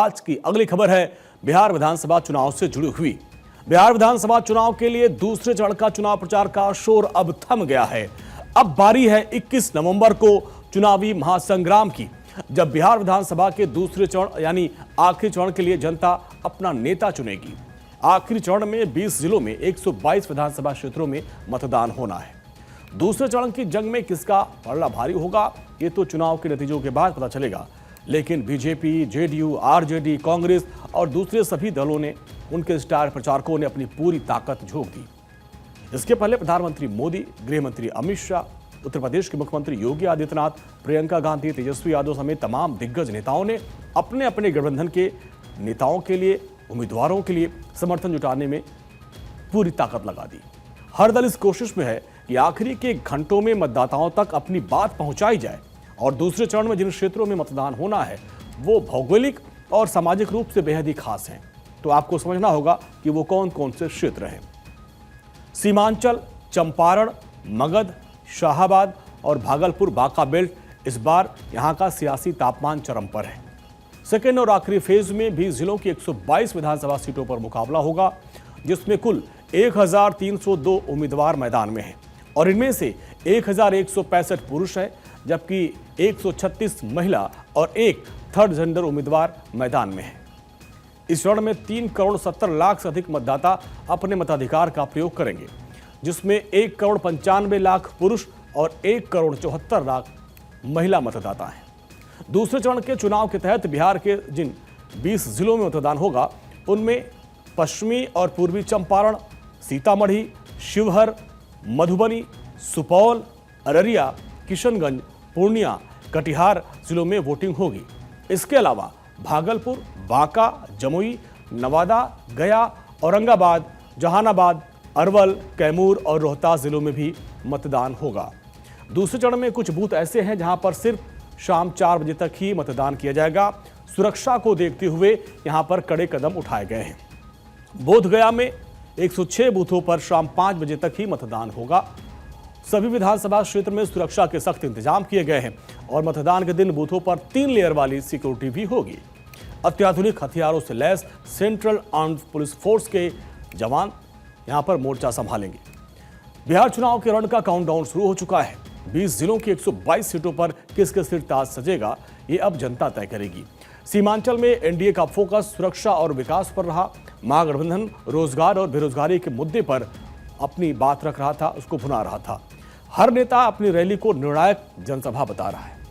आज की अगली खबर है बिहार विधानसभा चुनाव से जुड़ी हुई। बिहार विधानसभा चुनाव के लिए दूसरे चरण का चुनाव प्रचार का शोर अब थम गया है। अब बारी है 21 नवंबर को चुनावी महासंग्राम की, जब बिहार विधानसभा के दूसरे चरण यानी आखिरी चरण के लिए जनता अपना नेता चुनेगी। आखिरी चरण में 20 जिलों में 122 विधानसभा क्षेत्रों में मतदान होना है। दूसरे चरण की जंग में किसका पलड़ा भारी होगा, ये तो चुनाव के नतीजों के बाद पता चलेगा। लेकिन बीजेपी, जेडीयू, आरजेडी, कांग्रेस और दूसरे सभी दलों ने, उनके स्टार प्रचारकों ने अपनी पूरी ताकत झोंक दी। इसके पहले प्रधानमंत्री मोदी, गृह मंत्री अमित शाह, उत्तर प्रदेश के मुख्यमंत्री योगी आदित्यनाथ, प्रियंका गांधी, तेजस्वी यादव समेत तमाम दिग्गज नेताओं ने अपने अपने गठबंधन के नेताओं के लिए, उम्मीदवारों के लिए समर्थन जुटाने में पूरी ताकत लगा दी। हर दल इस कोशिश में है कि आखिरी के घंटों में मतदाताओं तक अपनी बात पहुंचाई जाए और दूसरे चरण में जिन क्षेत्रों में मतदान होना है वो भौगोलिक और सामाजिक रूप से बेहद ही खास हैं। तो आपको समझना होगा कि वो कौन कौन से क्षेत्र हैं। सीमांचल, चंपारण, मगध, शाहाबाद और भागलपुर बांका बेल्ट, इस बार यहां का सियासी तापमान चरम पर है। सेकेंड और आखिरी फेज में 20 जिलों की 122 विधानसभा सीटों पर मुकाबला होगा, जिसमें कुल 1302 उम्मीदवार मैदान में हैं और इनमें से 1165 पुरुष हैं, जबकि 136 महिला और एक थर्ड जेंडर उम्मीदवार मैदान में हैं। इस चरण में 3 करोड़ 70 लाख से अधिक मतदाता अपने मताधिकार का प्रयोग करेंगे, जिसमें 1 करोड़ 95 लाख पुरुष और 1 करोड़ 74 लाख महिला मतदाता हैं। दूसरे चरण के चुनाव के तहत बिहार के जिन 20 जिलों में मतदान होगा, उनमें पश्चिमी और पूर्वी चंपारण, सीतामढ़ी, शिवहर, मधुबनी, सुपौल, अररिया, किशनगंज, पूर्णिया, कटिहार जिलों में वोटिंग होगी। इसके अलावा भागलपुर, बांका, जमुई, नवादा, गया, औरंगाबाद, जहानाबाद, अरवल, कैमूर और रोहतास जिलों में भी मतदान होगा। दूसरे चरण में कुछ बूथ ऐसे हैं जहां पर सिर्फ शाम 4 बजे तक ही मतदान किया जाएगा। सुरक्षा को देखते हुए यहां पर कड़े कदम उठाए गए हैं। बोधगया में 106 बूथों पर शाम 5 बजे तक ही मतदान होगा। सभी विधानसभा क्षेत्र में सुरक्षा के सख्त इंतजाम किए गए हैं और मतदान के दिन बूथों पर 3 लेयर वाली सिक्योरिटी भी होगी। अत्याधुनिक हथियारों से lace central armed police force के जवान यहां पर मोर्चा संभालेंगे। बिहार चुनाव के रण का काउंटडाउन शुरू हो चुका है। 20 जिलों की 122 सीटों पर किसके सिर ताज सजेगा, ये अब जनता तय करेगी। सीमांचल में एनडीए का फोकस सुरक्षा और विकास पर रहा। महागठबंधन रोजगार और बेरोजगारी के मुद्दे पर अपनी बात रख रहा था, उसको भुना रहा था। हर नेता अपनी रैली को निर्णायक जनसभा बता रहा है।